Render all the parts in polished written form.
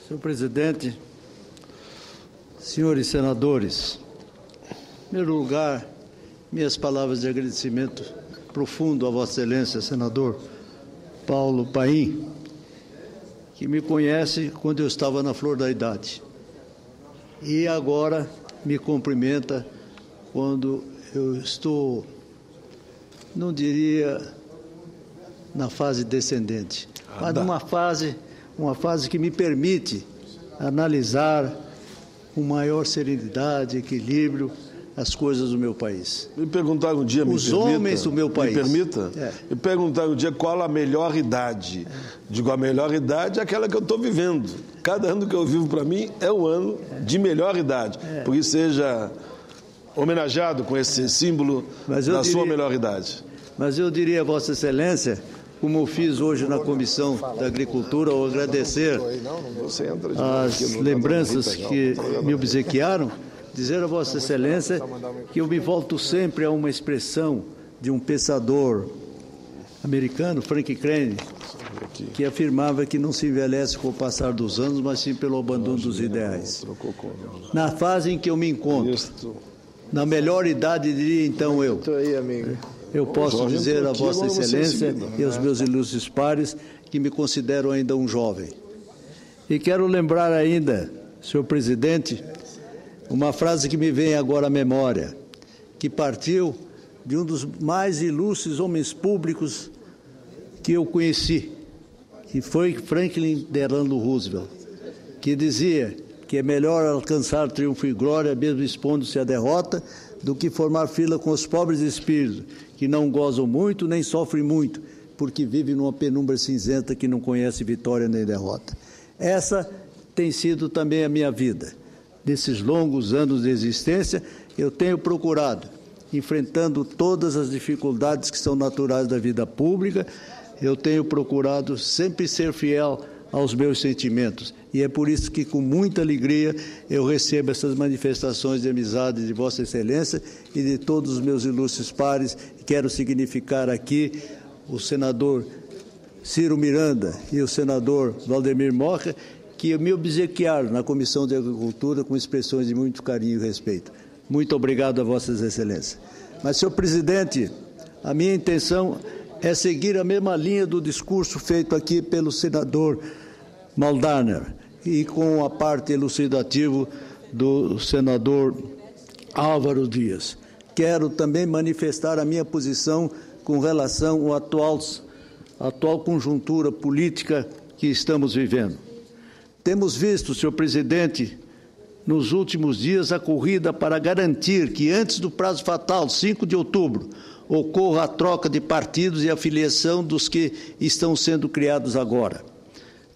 Senhor presidente, senhores senadores, em primeiro lugar, minhas palavras de agradecimento profundo a Vossa Excelência, senador Paulo Paim, que me conhece quando eu estava na flor da idade e agora me cumprimenta quando eu estou, não diria na fase descendente, mas numa fase que me permite analisar com maior serenidade, equilíbrio, as coisas do meu país. Me perguntaram um dia, os homens do meu país. Me permita? Me perguntaram um dia qual a melhor idade. Digo, a melhor idade é aquela que eu estou vivendo. Cada ano que eu vivo, para mim, é um ano de melhor idade. Por isso, seja homenageado com esse símbolo da sua melhor idade. Mas eu diria a Vossa Excelência, como eu fiz hoje na Comissão da Agricultura, ao agradecer as lembranças que me obsequiaram, dizer a Vossa Excelência que eu me volto sempre a uma expressão de um pensador americano, Frank Crane, que afirmava que não se envelhece com o passar dos anos, mas sim pelo abandono dos ideais. Na fase em que eu me encontro, na melhor idade, diria então eu posso dizer a Vossa Excelência e aos meus ilustres pares que me considero ainda um jovem. E quero lembrar ainda, senhor presidente, uma frase que me vem agora à memória, que partiu de um dos mais ilustres homens públicos que eu conheci, que foi Franklin Delano Roosevelt, que dizia que é melhor alcançar triunfo e glória, mesmo expondo-se à derrota, do que formar fila com os pobres espíritos, que não gozam muito nem sofrem muito, porque vivem numa penumbra cinzenta que não conhece vitória nem derrota. Essa tem sido também a minha vida. Nesses longos anos de existência, eu tenho procurado, enfrentando todas as dificuldades que são naturais da vida pública, eu tenho procurado sempre ser fiel aos meus sentimentos. E é por isso que, com muita alegria, eu recebo essas manifestações de amizade de Vossa Excelência e de todos os meus ilustres pares. Quero significar aqui o senador Ciro Miranda e o senador Valdemir Mocha, que me obsequiaram na Comissão de Agricultura com expressões de muito carinho e respeito. Muito obrigado a Vossas Excelências. Mas, senhor presidente, a minha intenção é seguir a mesma linha do discurso feito aqui pelo senador Maldarner e com a parte elucidativa do senador Álvaro Dias. Quero também manifestar a minha posição com relação à atual conjuntura política que estamos vivendo. Temos visto, senhor presidente, nos últimos dias a corrida para garantir que antes do prazo fatal, 5 de outubro, ocorra a troca de partidos e a filiação dos que estão sendo criados agora.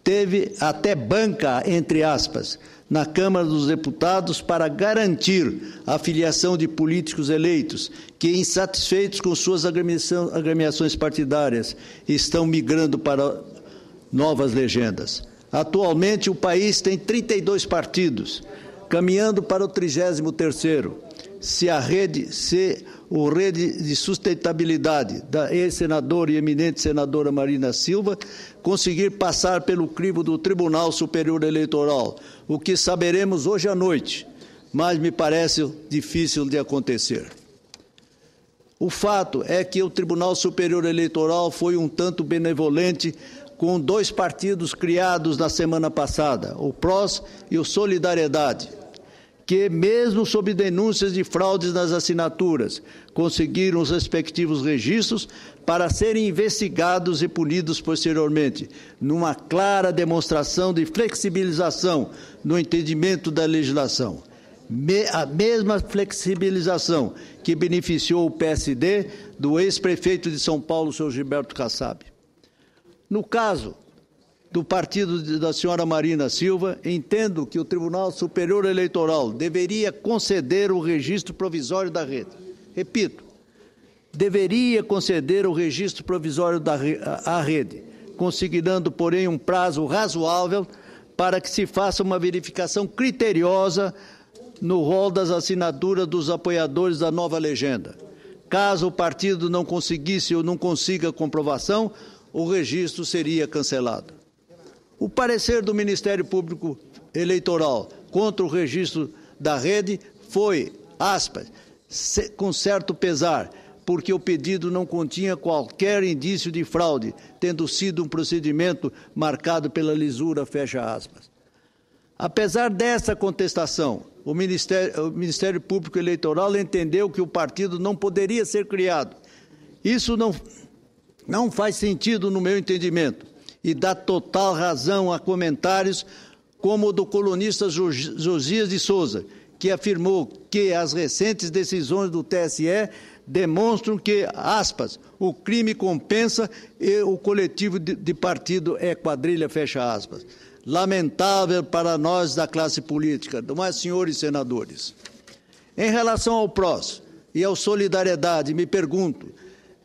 Teve até banca, entre aspas, na Câmara dos Deputados para garantir a filiação de políticos eleitos que, insatisfeitos com suas agremiações partidárias, estão migrando para novas legendas. Atualmente, o país tem 32 partidos, caminhando para o 33º. Se o rede de sustentabilidade da ex-senadora e eminente senadora Marina Silva conseguir passar pelo crivo do Tribunal Superior Eleitoral, o que saberemos hoje à noite, mas me parece difícil de acontecer. O fato é que o Tribunal Superior Eleitoral foi um tanto benevolente com 2 partidos criados na semana passada, o PROS e o Solidariedade, que, mesmo sob denúncias de fraudes nas assinaturas, conseguiram os respectivos registros para serem investigados e punidos posteriormente, numa clara demonstração de flexibilização no entendimento da legislação. A mesma flexibilização que beneficiou o PSD do ex-prefeito de São Paulo, senhor Gilberto Kassab. No caso do partido da senhora Marina Silva, entendo que o Tribunal Superior Eleitoral deveria conceder o registro provisório da rede. Repito, deveria conceder o registro provisório à rede, consignando, porém, um prazo razoável para que se faça uma verificação criteriosa no rol das assinaturas dos apoiadores da nova legenda. Caso o partido não conseguisse ou não consiga comprovação, o registro seria cancelado. O parecer do Ministério Público Eleitoral contra o registro da rede foi, aspas, com certo pesar, porque o pedido não continha qualquer indício de fraude, tendo sido um procedimento marcado pela lisura, fecha aspas. Apesar dessa contestação, o Ministério Público Eleitoral entendeu que o partido não poderia ser criado. Isso não faz sentido no meu entendimento e dá total razão a comentários como o do colunista Josias de Souza, que afirmou que as recentes decisões do TSE demonstram que, aspas, o crime compensa e o coletivo de partido é quadrilha, fecha aspas. Lamentável para nós da classe política, mas senhores senadores. Em relação ao PROS e ao Solidariedade, me pergunto,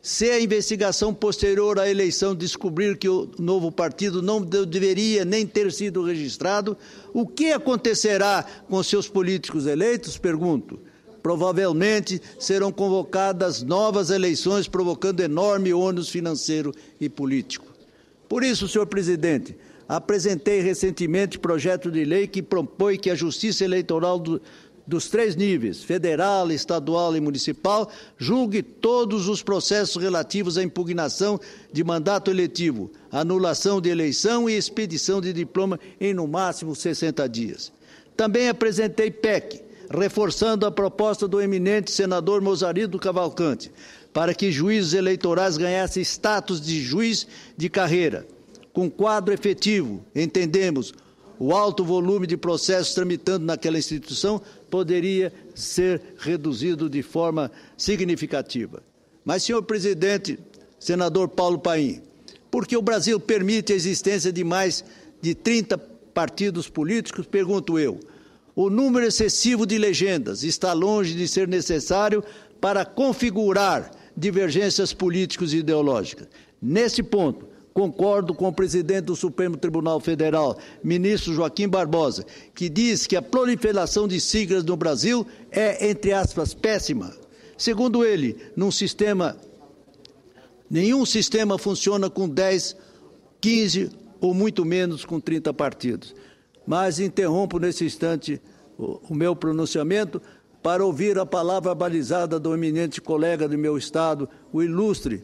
se a investigação posterior à eleição descobrir que o novo partido não deveria nem ter sido registrado, o que acontecerá com seus políticos eleitos? Pergunto. Provavelmente serão convocadas novas eleições, provocando enorme ônus financeiro e político. Por isso, senhor presidente, apresentei recentemente projeto de lei que propõe que a Justiça Eleitoral dos 3 níveis, federal, estadual e municipal, julgue todos os processos relativos à impugnação de mandato eletivo, anulação de eleição e expedição de diploma em, no máximo, 60 dias. Também apresentei PEC, reforçando a proposta do eminente senador Mozarido Cavalcante, para que juízes eleitorais ganhassem status de juiz de carreira. Com quadro efetivo, entendemos, o alto volume de processos tramitando naquela instituição poderia ser reduzido de forma significativa. Mas, senhor presidente, senador Paulo Paim, por que o Brasil permite a existência de mais de 30 partidos políticos, pergunto eu. O número excessivo de legendas está longe de ser necessário para configurar divergências políticas e ideológicas. Nesse ponto, concordo com o presidente do Supremo Tribunal Federal, ministro Joaquim Barbosa, que diz que a proliferação de siglas no Brasil é, entre aspas, péssima. Segundo ele, nenhum sistema funciona com 10, 15 ou muito menos com 30 partidos. Mas interrompo nesse instante o meu pronunciamento para ouvir a palavra balizada do eminente colega do meu estado, o ilustre.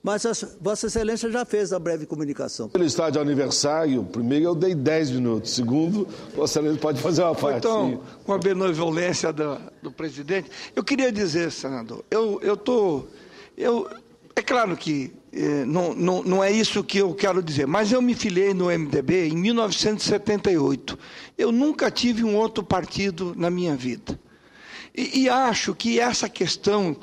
Mas Vossa Excelência já fez a breve comunicação. Pelo estado de aniversário, primeiro eu dei 10 minutos, segundo, Vossa Excelência pode fazer uma parte. Então, com a benevolência do presidente, eu queria dizer, senador, é claro que não é isso que eu quero dizer, mas eu me filiei no MDB em 1978. Eu nunca tive um outro partido na minha vida. E acho que essa questão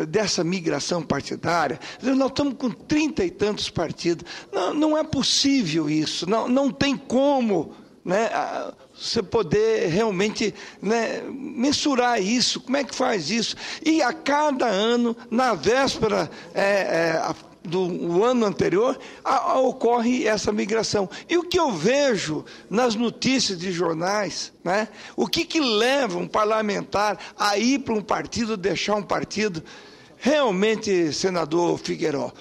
dessa migração partidária, nós estamos com 30 e tantos partidos, não é possível isso, não tem como, né, você poder realmente, né, mensurar isso, como é que faz isso? E a cada ano, na véspera do ano anterior, ocorre essa migração. E o que eu vejo nas notícias de jornais, né, o que leva um parlamentar a ir para um partido, deixar um partido? Realmente, senador Figueiró,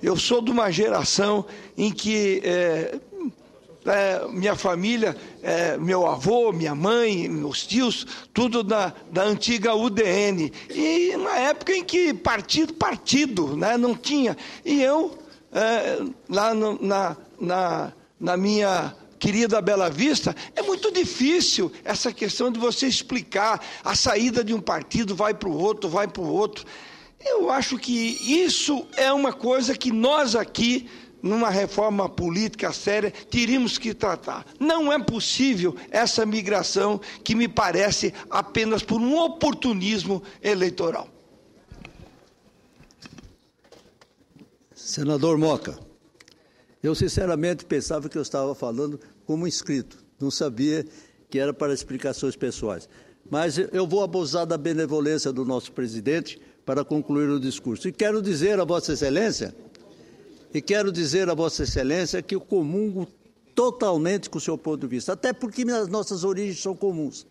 eu sou de uma geração em que minha família, meu avô, minha mãe, meus tios, tudo da antiga UDN. E uma época em que partido, né, não tinha. E eu, lá na minha querida Bela Vista, é muito difícil essa questão de você explicar a saída de um partido, vai para o outro. Eu acho que isso é uma coisa que nós aqui, numa reforma política séria, teríamos que tratar. Não é possível essa migração que me parece apenas por um oportunismo eleitoral. Senador Moca, eu sinceramente pensava que eu estava falando como inscrito, não sabia que era para explicações pessoais. Mas eu vou abusar da benevolência do nosso presidente para concluir o discurso. E quero dizer a Vossa Excelência que eu comungo totalmente com o seu ponto de vista, até porque as nossas origens são comuns.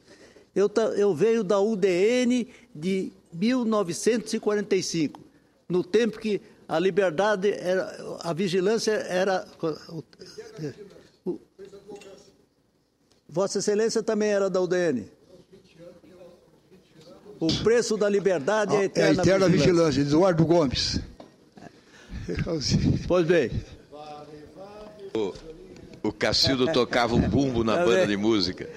Eu venho da UDN de 1945, no tempo que a liberdade, a vigilância era... Vossa Excelência também era da UDN. O preço da liberdade é a eterna, vigilância. Eduardo Gomes. Pois bem. O Cacildo tocava um bumbo na banda de música.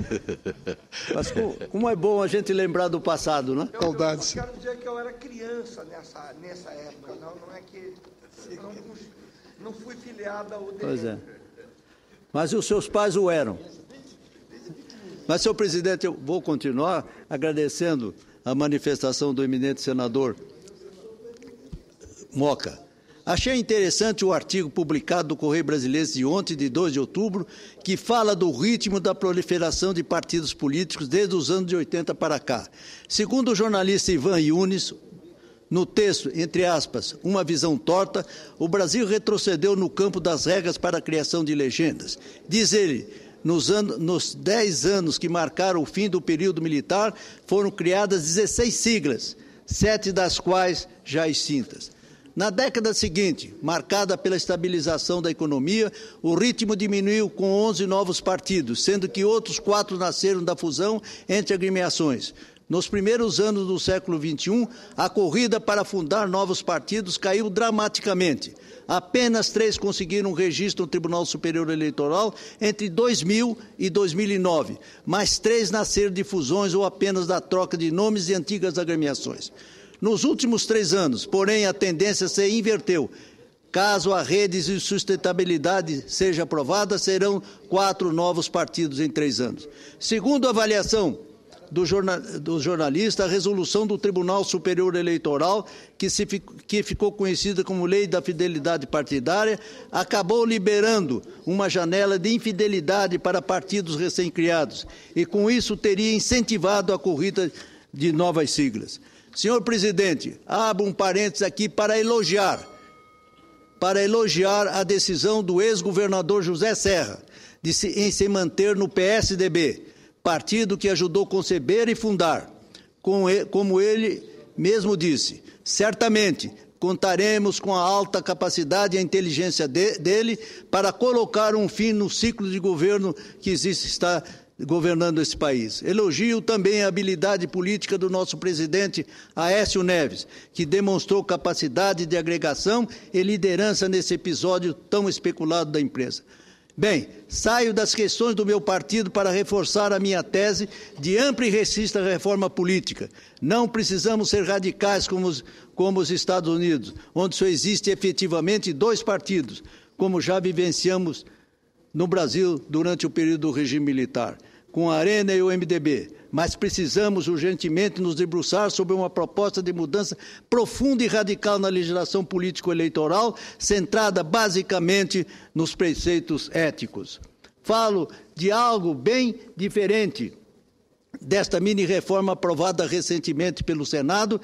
Mas como é bom a gente lembrar do passado, né? Saudades. Eu quero dizer que eu era criança nessa época. Não é que... Não fui filiado ao UDN. Pois é. Mas os seus pais o eram. Mas, senhor presidente, eu vou continuar agradecendo a manifestação do eminente senador Moca. Achei interessante o artigo publicado do Correio Brasileiro de ontem, de 2 de outubro, que fala do ritmo da proliferação de partidos políticos desde os anos de 80 para cá. Segundo o jornalista Ivan Yunes, no texto, entre aspas, uma visão torta, o Brasil retrocedeu no campo das regras para a criação de legendas. Diz ele, nos 10 anos que marcaram o fim do período militar, foram criadas 16 siglas, 7 das quais já extintas. Na década seguinte, marcada pela estabilização da economia, o ritmo diminuiu com 11 novos partidos, sendo que outros 4 nasceram da fusão entre agremiações. Nos primeiros anos do século XXI, a corrida para fundar novos partidos caiu dramaticamente. Apenas 3 conseguiram registro no Tribunal Superior Eleitoral entre 2000 e 2009, mas 3 nasceram de fusões ou apenas da troca de nomes de antigas agremiações. Nos últimos 3 anos, porém, a tendência se inverteu. Caso a Redes de Sustentabilidade seja aprovada, serão 4 novos partidos em 3 anos. Segundo a avaliação do jornalista, a resolução do Tribunal Superior Eleitoral, que ficou conhecida como Lei da Fidelidade Partidária, acabou liberando uma janela de infidelidade para partidos recém-criados e, com isso, teria incentivado a corrida de novas siglas. Senhor presidente, abro um parênteses aqui para elogiar a decisão do ex-governador José Serra em se manter no PSDB, partido que ajudou a conceber e fundar. Como ele mesmo disse, certamente contaremos com a alta capacidade e a inteligência dele para colocar um fim no ciclo de governo que está governando esse país. Elogio também a habilidade política do nosso presidente Aécio Neves, que demonstrou capacidade de agregação e liderança nesse episódio tão especulado da imprensa. Bem, saio das questões do meu partido para reforçar a minha tese de ampla e recista reforma política. Não precisamos ser radicais como os Estados Unidos, onde só existe efetivamente 2 partidos, como já vivenciamos no Brasil durante o período do regime militar, com a Arena e o MDB, mas precisamos urgentemente nos debruçar sobre uma proposta de mudança profunda e radical na legislação político-eleitoral, centrada basicamente nos preceitos éticos. Falo de algo bem diferente desta mini-reforma aprovada recentemente pelo Senado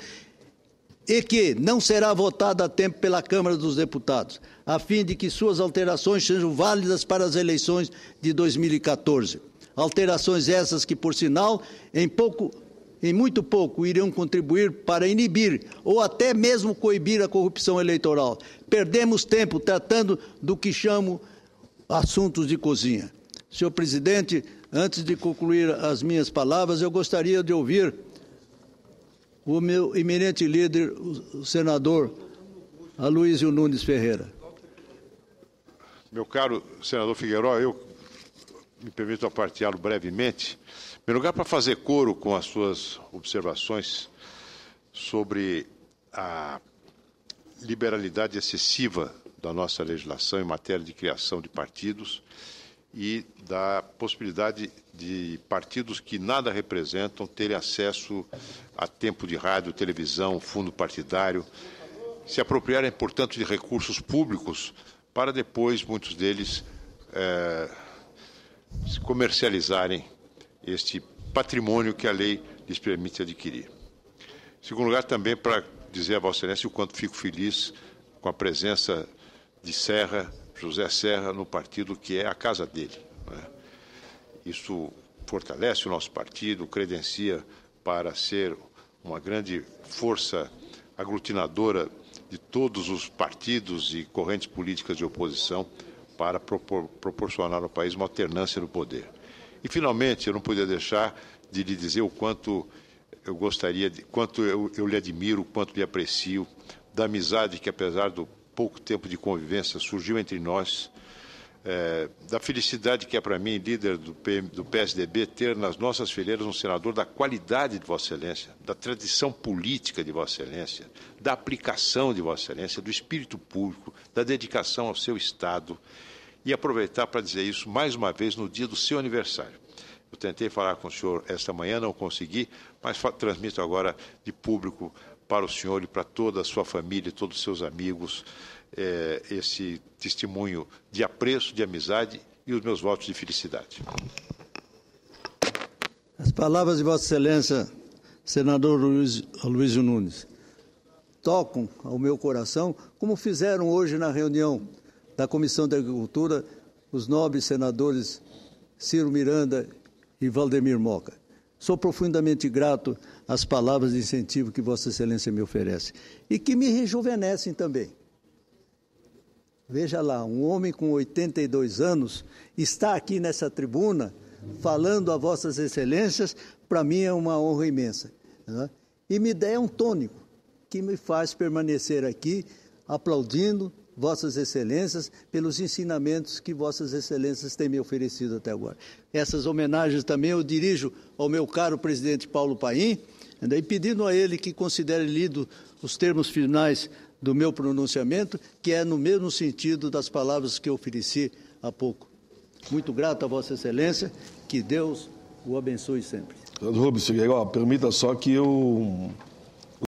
e que não será votada a tempo pela Câmara dos Deputados, a fim de que suas alterações sejam válidas para as eleições de 2014. Alterações essas que, por sinal, em muito pouco irão contribuir para inibir ou até mesmo coibir a corrupção eleitoral. Perdemos tempo tratando do que chamo assuntos de cozinha. Senhor presidente, antes de concluir as minhas palavras, eu gostaria de ouvir o meu eminente líder, o senador Aloysio Nunes Ferreira. Meu caro senador Figueiró, eu me permito aparteá-lo brevemente. Em primeiro lugar, para fazer coro com as suas observações sobre a liberalidade excessiva da nossa legislação em matéria de criação de partidos e da possibilidade de partidos que nada representam terem acesso a tempo de rádio, televisão, fundo partidário, se apropriarem, portanto, de recursos públicos para depois, muitos deles, se comercializarem este patrimônio que a lei lhes permite adquirir. Em segundo lugar, também para dizer a Vossa Excelência o quanto fico feliz com a presença de Serra, José Serra, no partido que é a casa dele, né? Isso fortalece o nosso partido, credencia para ser uma grande força aglutinadora de todos os partidos e correntes políticas de oposição para proporcionar ao país uma alternância no poder. E, finalmente, eu não podia deixar de lhe dizer o quanto eu gostaria, quanto eu lhe admiro, o quanto lhe aprecio, da amizade que, apesar do pouco tempo de convivência, surgiu entre nós, da felicidade que é para mim, líder do PSDB, ter nas nossas fileiras um senador da qualidade de Vossa Excelência, da tradição política de Vossa Excelência, da aplicação de Vossa Excelência, do espírito público, da dedicação ao seu Estado, e aproveitar para dizer isso mais uma vez no dia do seu aniversário. Eu tentei falar com o senhor esta manhã, não consegui, mas transmito agora de público para o senhor e para toda a sua família, todos os seus amigos, esse testemunho de apreço, de amizade e os meus votos de felicidade. As palavras de Vossa Excelência, senador Aloysio Nunes, tocam ao meu coração, como fizeram hoje na reunião da Comissão da Agricultura os nobres senadores Ciro Miranda e Valdemir Moca. Sou profundamente grato às palavras de incentivo que Vossa Excelência me oferece e que me rejuvenescem também. Veja lá, um homem com 82 anos está aqui nessa tribuna falando a Vossas Excelências, para mim é uma honra imensa, né? E me dá um tônico que me faz permanecer aqui aplaudindo Vossas Excelências pelos ensinamentos que Vossas Excelências têm me oferecido até agora. Essas homenagens também eu dirijo ao meu caro presidente Paulo Paim, e pedindo a ele que considere lido os termos finais do meu pronunciamento, que é no mesmo sentido das palavras que eu ofereci há pouco. Muito grato a Vossa Excelência, que Deus o abençoe sempre. Rubens Figueiredo, permita só que eu